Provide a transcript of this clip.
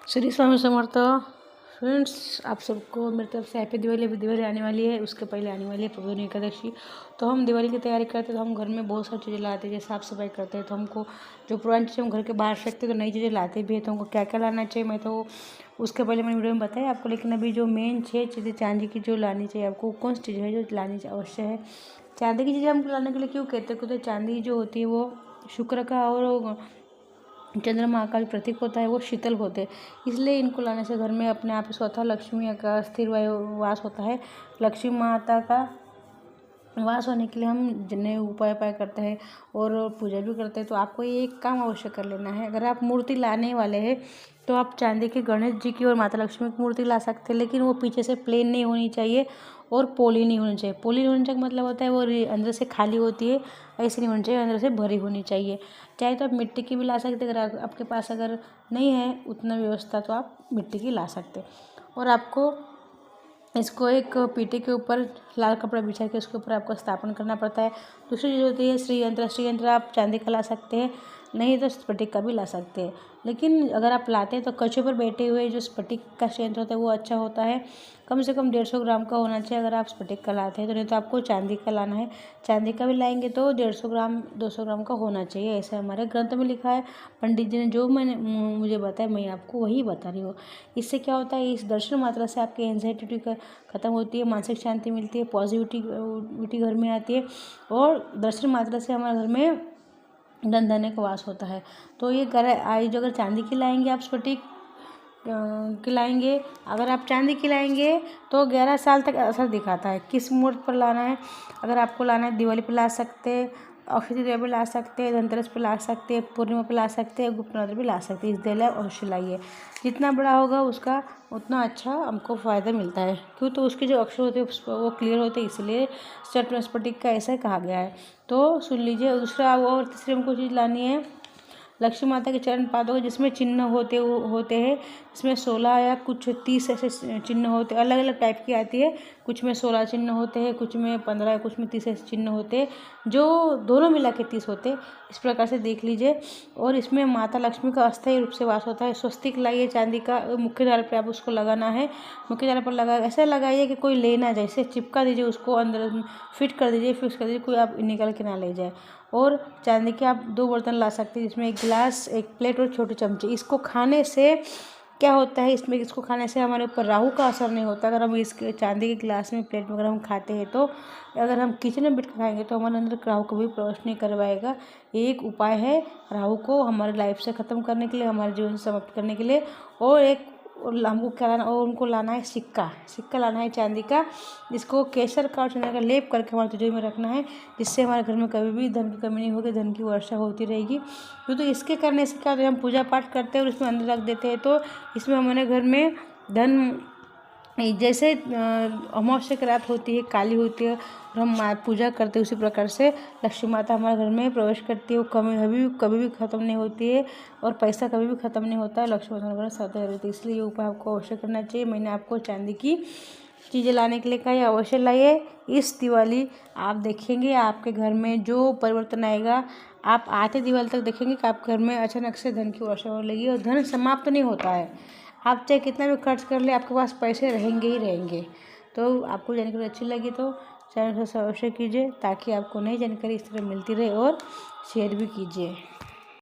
Shri Swami Samarth. Friends, आप सबको मेरी तरफ से हैप्पी दिवाली। अभी दिवाली आने वाली है, उसके पहले आने वाली है प्रबोधिनी एकादशी। तो हम दिवाली की तैयारी करते हैं तो हम घर में बहुत सारी चीज़ें लाते हैं। जैसे साफ़ सफाई करते हैं तो हमको जो पुरानी चीज़ें हम घर के बाहर फेंकते हैं तो नई चीज़ें लाते भी है। तो हमको क्या क्या लाना चाहिए मैं तो उसके पहले मैंने वीडियो में बताया आपको। लेकिन अभी जो मेन 6 चीज़ें चांदी की जो लानी चाहिए आपको, कौन सी चीज़ है जो लानी अवश्य है। चांदी की चीज़ें हमको लाने के लिए क्यों कहते हैं, तो चांदी जो होती है वो शुक्र का और चंद्रमा का जो प्रतीक होता है वो शीतल होते हैं, इसलिए इनको लाने से घर में अपने आप स्वतः लक्ष्मी का स्थिर वास होता है। लक्ष्मी माता का वास होने के लिए हम जिन्हें उपाय करते हैं और पूजा भी करते हैं। तो आपको ये एक काम अवश्य कर लेना है। अगर आप मूर्ति लाने वाले हैं तो आप चांदी के गणेश जी की और माता लक्ष्मी की मूर्ति ला सकते हैं, लेकिन वो पीछे से प्लेन नहीं होनी चाहिए और पोली नहीं होनी चाहिए। पोली होने का मतलब होता है वो अंदर से खाली होती है, ऐसे नहीं होनी चाहिए, अंदर से भरी होनी चाहिए। चाहे तो आप मिट्टी की भी ला सकते हैं, अगर आपके पास अगर नहीं है उतना व्यवस्था तो आप मिट्टी की ला सकते हैं। और आपको इसको एक पीटे के ऊपर लाल कपड़ा बिछा के उसके ऊपर आपको स्थापन करना पड़ता है। दूसरी चीज़ होती है श्री यंत्र। श्री यंत्र आप चांदी का ला सकते हैं, नहीं तो स्फटिक का भी ला सकते हैं। लेकिन अगर आप लाते हैं तो कछुए पर बैठे हुए जो स्फटिक का श्री यंत्र होता है वो अच्छा होता है। कम से कम 150 ग्राम का होना चाहिए अगर आप स्फटिक का लाते हैं तो, नहीं तो आपको चांदी का लाना है। चांदी का भी लाएंगे तो 150 ग्राम 200 ग्राम का होना चाहिए, ऐसा हमारे ग्रंथ में लिखा है। पंडित जी ने जो मुझे बताया मैं आपको वही बता रही हूँ। इससे क्या होता है, इस दर्शन मात्रा से आपकी एंजाइटी खत्म होती है, मानसिक शांति मिलती है, पॉजिटिविटी घर में आती है और दर्शन मात्रा से हमारे घर में धन धान्य का वास होता है। तो ये आई जो अगर चांदी की लाएंगे आप स्फटिक की लाएंगे, अगर आप चांदी की लाएंगे तो 11 साल तक असर दिखाता है। किस मुहूर्त पर लाना है, अगर आपको लाना है दिवाली पर ला सकते हैं, अक्षय तृतीया पर ला सकते हैं, धनतेरस पर ला सकते हैं, पूर्णिमा पर ला सकते हैं, गुप्त नवरात्र भी ला सकते हैं। इस दिन अवश्य लाइए, जितना बड़ा होगा उसका उतना अच्छा हमको फ़ायदा मिलता है। क्यों, तो उसके जो अक्षर होते हैं वो क्लियर होते हैं, इसलिए स्फटिक का ऐसा कहा गया है। तो सुन लीजिए। दूसरा और तीसरी हमको चीज़ लानी है लक्ष्मी माता के चरण पादों जिसमें चिन्ह होते हैं। इसमें 16 या कुछ 30 ऐसे चिन्ह होते हैं, अलग अलग टाइप की आती है। कुछ में 16 चिन्ह होते हैं, कुछ में 15, कुछ में 30 ऐसे चिन्ह होते हैं, जो दोनों मिला के 30 होते हैं। इस प्रकार से देख लीजिए। और इसमें माता लक्ष्मी का अस्थायी रूप से वास होता है। स्वस्तिक लाइए चांदी का, मुख्य द्वार पर आप उसको लगाना है। मुख्य द्वार पर लगा ऐसे लगाइए कि कोई ले ना जाए, इसे चिपका दीजिए, उसको अंदर फिट कर दीजिए, फिक्स कर दीजिए, कोई आप निकाल के ना ले जाए। और चांदी के आप 2 बर्तन ला सकते हैं, जिसमें एक गिलास, एक प्लेट और छोटे चमचे। इसको खाने से क्या होता है, इसको खाने से हमारे ऊपर राहु का असर नहीं होता। अगर हम इस चांदी के गिलास में, प्लेट में अगर हम खाते हैं तो अगर हम किचन में बैठ कर खाएंगे तो हमारे अंदर राहु को भी प्रवेश नहीं करवाएगा। एक उपाय है राहु को हमारे लाइफ से ख़त्म करने के लिए, हमारे जीवन से समाप्त करने के लिए। और एक हमको क्या लाना, और उनको लाना है सिक्का लाना है चांदी का, जिसको केसर का और चंदन का लेप करके हमारे तिजोरी में रखना है, जिससे हमारे घर में कभी भी धन की कमी नहीं होगी, धन की वर्षा होती रहेगी। तो इसके करने से क्या होता है, हम पूजा पाठ करते हैं और इसमें अंदर रख देते हैं तो इसमें हमारे घर में धन, जैसे अमावस्या की रात होती है, काली होती है और हम पूजा करते हैं, उसी प्रकार से लक्ष्मी माता हमारे घर में प्रवेश करती है। वो कभी भी ख़त्म नहीं होती है और पैसा कभी भी ख़त्म नहीं होता है। लक्ष्मी माता हमारे साथ रहती है, इसलिए ये उपाय आपको अवश्य करना चाहिए। मैंने आपको चांदी की चीज़ें लाने के लिए कहा, ये अवश्य लाइए। इस दिवाली आप देखेंगे आपके घर में जो परिवर्तन आएगा, आप आते दिवाली तक देखेंगे कि आपके घर में अचानक से धन की वर्षा होने लगी और धन समाप्त नहीं होता है। आप चाहे कितना भी खर्च कर ले, आपके पास पैसे रहेंगे ही रहेंगे। तो आपको जानकारी अच्छी लगी तो चैनल को सब्सक्राइब कीजिए, ताकि आपको नई जानकारी इस तरह मिलती रहे, और शेयर भी कीजिए।